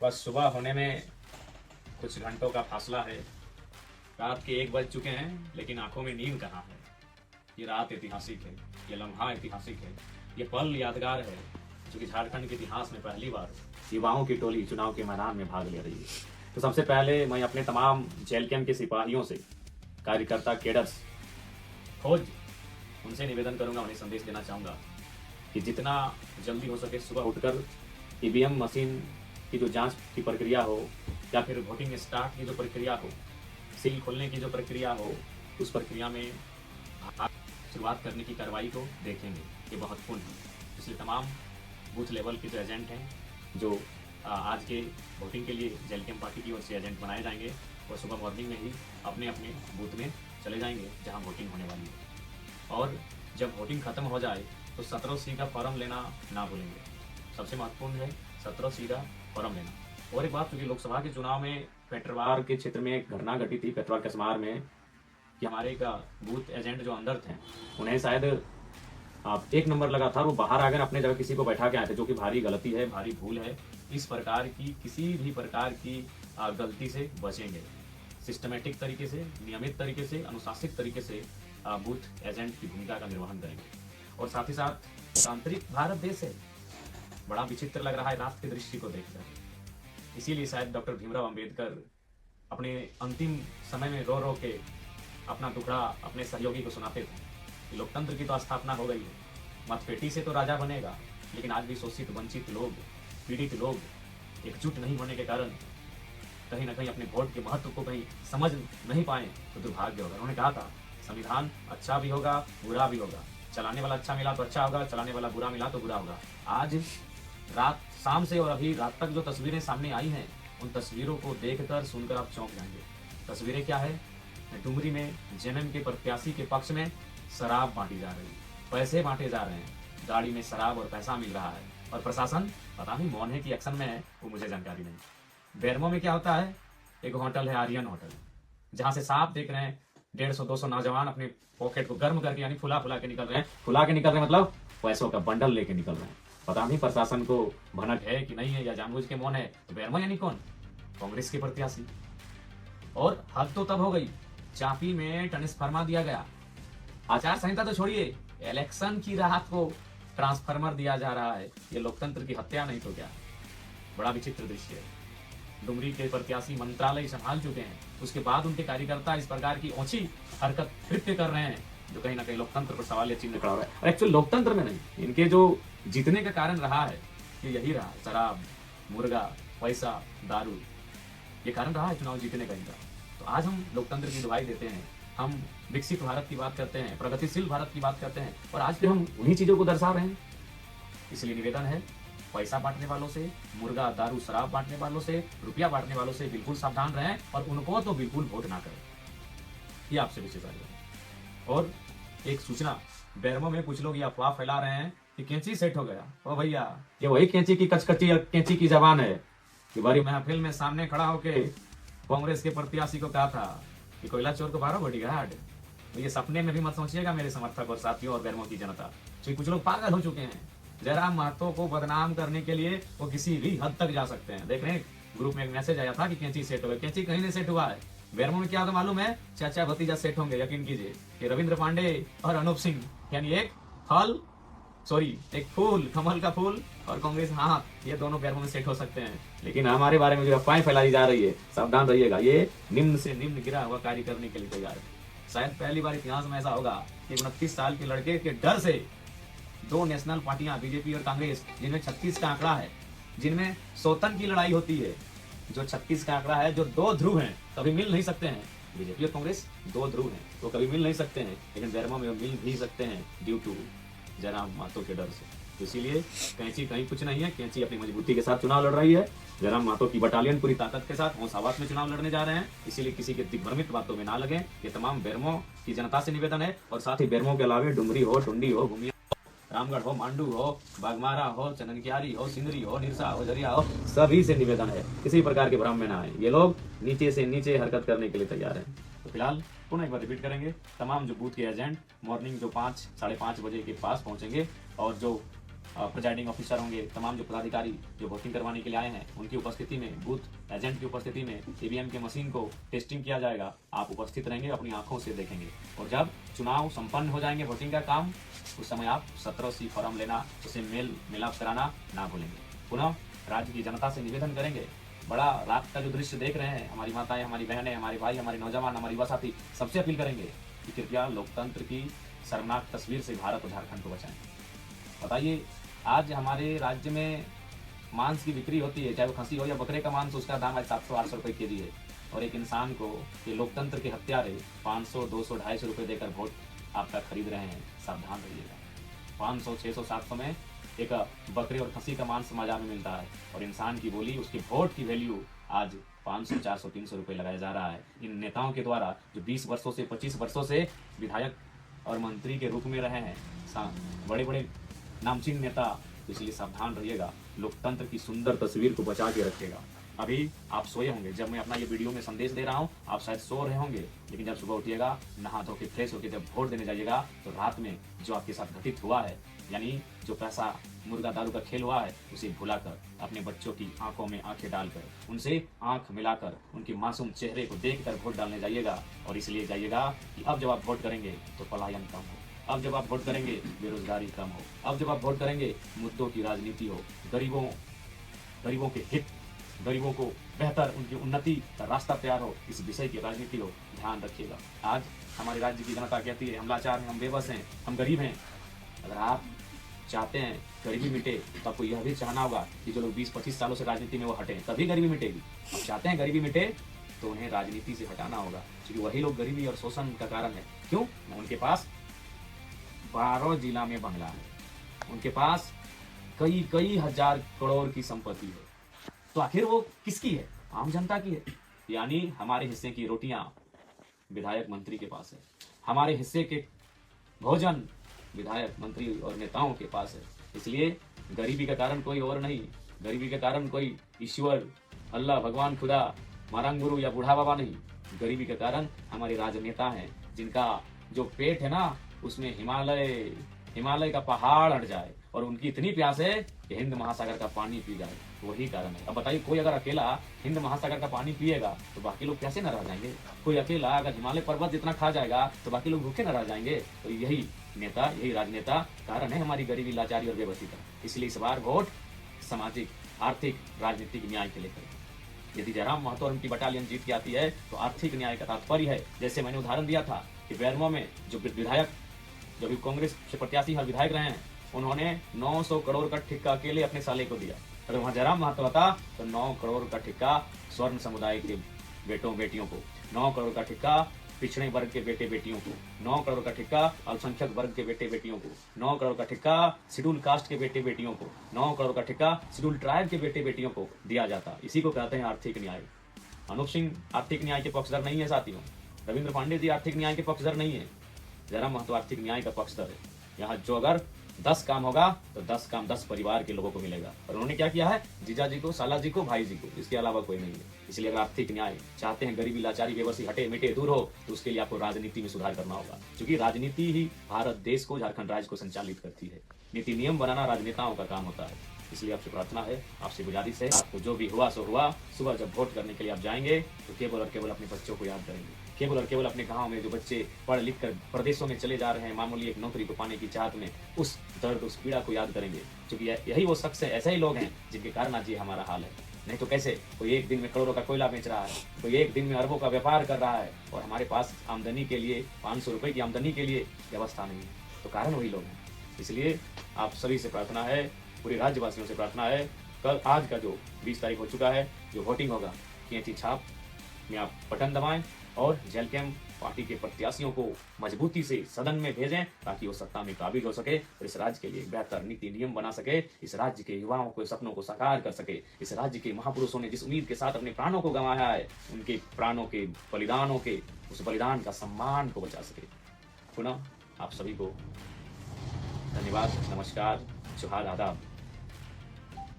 बस सुबह होने में कुछ घंटों का फासला है। रात के 1 बज चुके हैं, लेकिन आंखों में नींद कहाँ है। ये रात ऐतिहासिक है, ये लम्हा ऐतिहासिक है, ये पल यादगार है, जो कि झारखंड के इतिहास में पहली बार युवाओं की टोली चुनाव के मैदान में भाग ले रही है। तो सबसे पहले मैं अपने तमाम जेल कैंप के सिपाहियों से, कार्यकर्ता, केडर्स, फौज, उनसे निवेदन करूंगा, उन्हें संदेश देना चाहूँगा कि जितना जल्दी हो सके सुबह उठकर ईवीएम मशीन की जो जांच की प्रक्रिया हो, या फिर वोटिंग स्टार्ट की जो प्रक्रिया हो, सील खोलने की जो प्रक्रिया हो, उस प्रक्रिया में शुरुआत करने की कार्रवाई को देखेंगे। ये महत्वपूर्ण है। इसलिए तमाम बूथ लेवल के जो एजेंट हैं, जो आज के वोटिंग के लिए जेल कैंप पार्टी की ओर से एजेंट बनाए जाएंगे, वो सुबह मॉर्निंग में ही अपने अपने बूथ में चले जाएंगे जहां वोटिंग होने वाली है। और जब वोटिंग खत्म हो जाए तो 17C का फॉर्म लेना ना भूलेंगे। सबसे महत्वपूर्ण है 17C का फॉर्म लेना। और एक बात, क्योंकि लोकसभा के चुनाव में पेटरवार के क्षेत्र में एक घटना घटी थी, पेटरवार कसमार में, कि हमारे का बूथ एजेंट जो अंदर थे, उन्हें शायद 1 नंबर लगा था, वो बाहर आ गए, अपने जगह किसी को बैठा के आए थे, जो कि भारी गलती है, भारी भूल है। इस प्रकार की किसी भी प्रकार की गलती से बचेंगे। सिस्टमेटिक तरीके से, नियमित तरीके से, अनुशासित तरीके से बूथ एजेंट की भूमिका का निर्वहन करेंगे। और साथ ही साथ आंतरिक भारत देश है, बड़ा विचित्र लग रहा है रात के दृश्य को देखकर। इसीलिए शायद डॉक्टर भीमराव अंबेडकर अपने अंतिम समय में रो रो के अपना टुकड़ा अपने सहयोगी को सुनाते थे कि लोकतंत्र की तो स्थापना हो गई है, मतपेटी से तो राजा बनेगा, लेकिन आज भी शोषित, वंचित लोग, पीड़ित लोग एकजुट नहीं होने के कारण कहीं ना कहीं अपने वोट के महत्व को कहीं समझ नहीं पाए तो दुर्भाग्य होगा। उन्होंने कहा था संविधान अच्छा भी होगा, बुरा भी होगा, चलाने वाला अच्छा मिला तो अच्छा होगा, चलाने वाला बुरा मिला तो बुरा होगा। आज रात, शाम से और अभी रात तक जो तस्वीरें सामने आई हैं, उन तस्वीरों को देखकर, सुनकर आप चौंक जाएंगे। तस्वीरें क्या है? डुमरी में जेएमएम के प्रत्याशी के पक्ष में शराब बांटी जा रही है, पैसे बांटे जा रहे हैं, गाड़ी में शराब और पैसा मिल रहा है, और प्रशासन पता नहीं मौन है कि एक्शन में है, वो मुझे जानकारी नहीं। बेरमो में क्या होता है? एक होटल है, आर्यन होटल, जहां से साफ देख रहे हैं 150-200 नौजवान अपने पॉकेट को गर्म करके, यानी फुला फुला के निकल रहे हैं। फुला के निकल रहे हैं मतलब पैसों का बंडल लेके निकल रहे हैं। पता नहीं प्रशासन को भनक है कि नहीं है, या जानबूझ के मौन है। तो बेरमो यानी कौन? कांग्रेस के प्रत्याशी। और हद तो तब हो गई, चापी में ट्रांसफार्मर दिया गया। आचार संहिता तो छोड़िए, इलेक्शन की राहत को ट्रांसफार्मर दिया जा रहा है। ये लोकतंत्र की हत्या नहीं तो क्या? बड़ा विचित्र दृश्य है। डुमरी के प्रत्याशी मंत्रालय संभाल चुके हैं, उसके बाद उनके कार्यकर्ता इस प्रकार की ओछी हरकत, कृत्य कर रहे हैं, जो कहीं ना कहीं लोकतंत्र पर सवाल या चिन्ह खड़ा हो रहा है। और एक्चुअली लोकतंत्र में नहीं, इनके जो जीतने का कारण रहा है, ये यही रहा है, शराब, मुर्गा, पैसा, दारू, ये कारण रहा है चुनाव जीतने का इनका। तो आज हम लोकतंत्र की दुहाई देते हैं, हम विकसित भारत की बात करते हैं, प्रगतिशील भारत की बात करते हैं, और आज फिर हम उन्हीं चीजों को दर्शा रहे हैं। इसलिए निवेदन है, पैसा बांटने वालों से, मुर्गा, दारू, शराब बांटने वालों से, रुपया बांटने वालों से बिल्कुल सावधान रहें, और उनको तो बिल्कुल वोट ना करें। ये आपसे विशेष आग्रह। और एक सूचना, बेरमो में कुछ लोग ये अफवाह फैला रहे हैं कि कैंची सेट हो गया। ओ भैया, ये वही कैंची की कचकची या कैंची की जबान है कि बड़ी महफिल में सामने खड़ा होके कांग्रेस के प्रत्याशी को कहा था कि कोयला चोर को मारो बॉडीगार्ड। तो ये सपने में भी मत सोचिएगा मेरे समर्थक और साथियों और बेरमो की जनता, क्योंकि कुछ लोग पागल हो चुके हैं। जयराम महतो को बदनाम करने के लिए वो किसी भी हद तक जा सकते हैं। देख रहे हैं, ग्रुप में एक मैसेज आया था कि कैंची सेट हो गया। कैंची कहीं नहीं सेट हुआ है। बेरमो में क्या होगा मालूम है? चाचा भतीजा सेट होंगे, यकीन कीजिए। कि रविंद्र पांडे और अनूप सिंह, यानी एक फूल, कमल का फूल और कांग्रेस हाथ, ये दोनों बेरमो में सेट हो सकते हैं। लेकिन हमारे बारे में जो अफवाहें फैलाई जा रही है, सावधान रहिएगा, ये निम्न से निम्न गिरा हुआ कार्य करने के लिए तैयार है। शायद पहली बार इतिहास में ऐसा होगा कि 29 साल के लड़के के डर से 2 नेशनल पार्टियां, बीजेपी और कांग्रेस, जिनमें 36 का आंकड़ा है, जिनमें सौतन की लड़ाई होती है, जो 36 का आंकड़ा है, जो 2 ध्रुव हैं, कभी मिल नहीं सकते हैं। बीजेपी और कांग्रेस 2 ध्रुव हैं, वो कभी मिल नहीं सकते हैं, लेकिन बेरमो में मिल भी सकते हैं ड्यू टू जयराम महतो के डर से। तो इसीलिए कैंची कहीं कुछ नहीं है, कैंची अपनी मजबूती के साथ चुनाव लड़ रही है। जयराम महतो की बटालियन पूरी ताकत के साथ होशाबाद में चुनाव लड़ने जा रहे हैं। इसीलिए किसी के दिग्भ्रमित बातों में ना लगे। ये तमाम बेरमो की जनता से निवेदन है। और साथ ही बेरमो के अलावे डुमरी हो, टुंडी हो, भूमिया, रामगढ़ हो, मांडू हो, बागमारा हो, चंदनकियारी हो, सिंदरी हो, निरसा हो, जरिया हो, सभी से निवेदन है किसी प्रकार के भ्रम में ना आए। ये लोग नीचे से नीचे हरकत करने के लिए तैयार हैं। तो फिलहाल पुनः एक बार रिपीट करेंगे, तमाम जो बूथ के एजेंट मॉर्निंग जो 5, 5:30 बजे के पास पहुंचेंगे, और जो प्रिजाइडिंग ऑफिसर होंगे, तमाम जो पदाधिकारी जो वोटिंग करवाने के लिए आए हैं उनकी उपस्थिति में, बूथ एजेंट की उपस्थिति में ईवीएम के मशीन को टेस्टिंग किया जाएगा। आप उपस्थित रहेंगे, अपनी आंखों से देखेंगे, और जब चुनाव संपन्न हो जाएंगे वोटिंग का काम, उस समय आप 17C फॉर्म लेना, उसे मेल मिलाप कराना ना भूलेंगे। पुनः राज्य की जनता से निवेदन करेंगे, बड़ा रात का जो दृश्य देख रहे हैं हमारी माताएं, हमारी बहनें, हमारे भाई, हमारे नौजवान, हमारे युवा साथी, सबसे अपील करेंगे कि कृपया लोकतंत्र की शर्मनाक तस्वीर से भारत और झारखंड को बचाएं। बताइए, आज हमारे राज्य में मांस की बिक्री होती है, चाहे वो खसी हो या बकरे का मांस, उसका दाम आज 700-800 रुपये केजी है, और एक इंसान को ये लोकतंत्र के हत्यारे 500, 200, 250 रुपये देकर वोट आपका खरीद रहे हैं। सावधान रहिएगा। 500, 600, 700 में एक बकरे और खसी का मांस बाजार में मिलता है, और इंसान की बोली, उसके वोट की वैल्यू आज 500, 400, 300 रुपये लगाया जा रहा है इन नेताओं के द्वारा, जो 20 वर्षों से 25 वर्षों से विधायक और मंत्री के रूप में रहे हैं, बड़े बड़े नामचीन नेता। इसलिए सावधान रहिएगा, लोकतंत्र की सुंदर तस्वीर को बचा के रखिएगा। अभी आप सोए होंगे, जब मैं अपना ये वीडियो में संदेश दे रहा हूँ आप शायद सो रहे होंगे, लेकिन जब सुबह उठिएगा, नहा धो के फ्रेश होकर जब वोट देने जाइएगा, तो रात में जो आपके साथ घटित हुआ है, यानी जो पैसा मुर्गा दारू का खेल हुआ है, उसे भुलाकर अपने बच्चों की आंखों में आंखें डालकर, उनसे आंख मिलाकर, उनके मासूम चेहरे को देखकर वोट डालने जाइएगा। और इसलिए जाइएगा कि अब जब आप वोट करेंगे तो पलायन कम हो, अब जब आप वोट करेंगे बेरोजगारी कम हो, अब जब आप वोट करेंगे मुद्दों की राजनीति हो, गरीबों के हित, गरीबों को बेहतर उनकी उन्नति का रास्ता तैयार हो, इस विषय की राजनीति हो। ध्यान रखिएगा। आज हमारे राज्य की जनता कहती है हम लाचार हैं, हम बेबस हैं, हम गरीब हैं। अगर आप चाहते हैं गरीबी मिटे, तो आपको यह भी चाहना होगा कि जो लोग 20-25 सालों से राजनीति में वो हटें, तभी गरीबी मिटेगी। आप चाहते हैं गरीबी मिटे, तो उन्हें राजनीति से हटाना होगा, क्योंकि वही लोग गरीबी और शोषण का कारण है। क्यों? उनके पास 12 जिला में बंगला है, उनके पास कई हजार करोड़ की संपत्ति है, तो आखिर वो किसकी है? आम जनता की है। यानी हमारे हिस्से की रोटियां विधायक मंत्री के पास है, हमारे हिस्से के भोजन विधायक मंत्री और नेताओं के पास है। इसलिए गरीबी का कारण कोई और नहीं, गरीबी का कारण कोई ईश्वर, अल्लाह, भगवान, खुदा, मारंग गुरु या बूढ़ा बाबा नहीं। गरीबी का कारण हमारे राजनेता हैं, जिनका जो पेट है ना, उसमें हिमालय का पहाड़ अट जाए, और उनकी इतनी प्यास है कि हिंद महासागर का पानी पी जाए, वही कारण है। अब बताइए, कोई अगर अकेला हिंद महासागर का पानी पिएगा तो बाकी लोग कैसे न रह जाएंगे? कोई अकेला अगर हिमालय पर्वत जितना खा जाएगा तो बाकी लोग भूखे न रह जाएंगे? तो यही नेता, यही राजनेता कारण है हमारी गरीबी, लाचारी और बेबसी का। इसलिए इस बार वोट सामाजिक, आर्थिक, राजनीतिक न्याय के लिए करें। यदि जयराम महतो और उनकी बटालियन जीत के आती है तो आर्थिक न्याय का तात्पर्य है, जैसे मैंने उदाहरण दिया था कि बेरमो में जो विधायक, जो भी कांग्रेस से प्रत्याशी हर विधायक रहे हैं, उन्होंने 900 करोड़ का ठिक्का अकेले अपने साले को दिया। अगर वहां जयराम महतो होता तो 9 करोड़ का ठिक्का स्वर्ण समुदाय के बेटों बेटियों को, 9 करोड़ का ठिक्का पिछड़े वर्ग के बेटे बेटियों को, 9 करोड़ का ठिक्का अल्पसंख्यक वर्ग के बेटे बेटियों को, 9 करोड़ का ठिक्का शेड्यूल कास्ट के बेटे बेटियों को, 9 करोड़ का ठिक्का शेड्यूल ट्राइब के बेटे बेटियों को दिया जाता। इसी को कहते हैं आर्थिक न्याय। अनूप सिंह आर्थिक न्याय के पक्षधर नहीं है साथियों, रविंद्र पांडे जी आर्थिक न्याय के पक्षधर नहीं है, जयराम महतो आर्थिक न्याय का पक्षधर है। यहाँ जो अगर 10 काम होगा तो 10 काम 10 परिवार के लोगों को मिलेगा, और उन्होंने क्या किया है? जीजा जी को, साला जी को, भाई जी को, इसके अलावा कोई नहीं है। इसलिए अगर आर्थिक न्याय चाहते हैं, गरीबी, लाचारी, बेबसी हटे, मिटे, दूर हो, तो उसके लिए आपको राजनीति में सुधार करना होगा, क्योंकि राजनीति ही भारत देश को, झारखंड राज्य को संचालित करती है। नीति नियम बनाना राजनेताओं का काम होता है। इसलिए आपसे प्रार्थना है, आपसे गुजारिश है, आपको जो भी हुआ सो हुआ। सुबह जब वोट करने के लिए आप जाएंगे तो केवल और केवल अपने बच्चों को याद करेंगे, केवल और केवल अपने गांव में जो बच्चे पढ़ लिख कर प्रदेशों में चले जा रहे हैं मामूली एक नौकरी को पाने की चाहत में, उस दर्द, उस पीड़ा को याद करेंगे, क्योंकि यही वो शख्स है, ऐसे ही लोग हैं जिनके कारण आज ये हमारा हाल है। नहीं तो कैसे? कोई एक दिन में करोड़ों का कोयला बेच रहा है, कोई एक दिन में अरबों का व्यापार कर रहा है, और हमारे पास आमदनी के लिए 500 रुपये की आमदनी के लिए व्यवस्था नहीं है, तो कारण वही लोग हैं। इसलिए आप सभी से प्रार्थना है, पूरे राज्यवासियों से प्रार्थना है, कल आज का जो 20 तारीख हो चुका है, जो वोटिंग होगा, कैंची छाप में आप बटन दबाएं और जेल कैंप पार्टी के प्रत्याशियों को मजबूती से सदन में भेजें, ताकि वो सत्ता में काबिज हो सके और इस राज्य के लिए बेहतर नीति नियम बना सके, इस राज्य के युवाओं को सपनों को साकार कर सके। इस राज्य के महापुरुषों ने जिस उम्मीद के साथ अपने प्राणों को गंवाया है, उनके प्राणों के बलिदानों के, उस बलिदान का सम्मान को बचा सके। पुनः आप सभी को धन्यवाद, नमस्कार, जोहार, आदाब।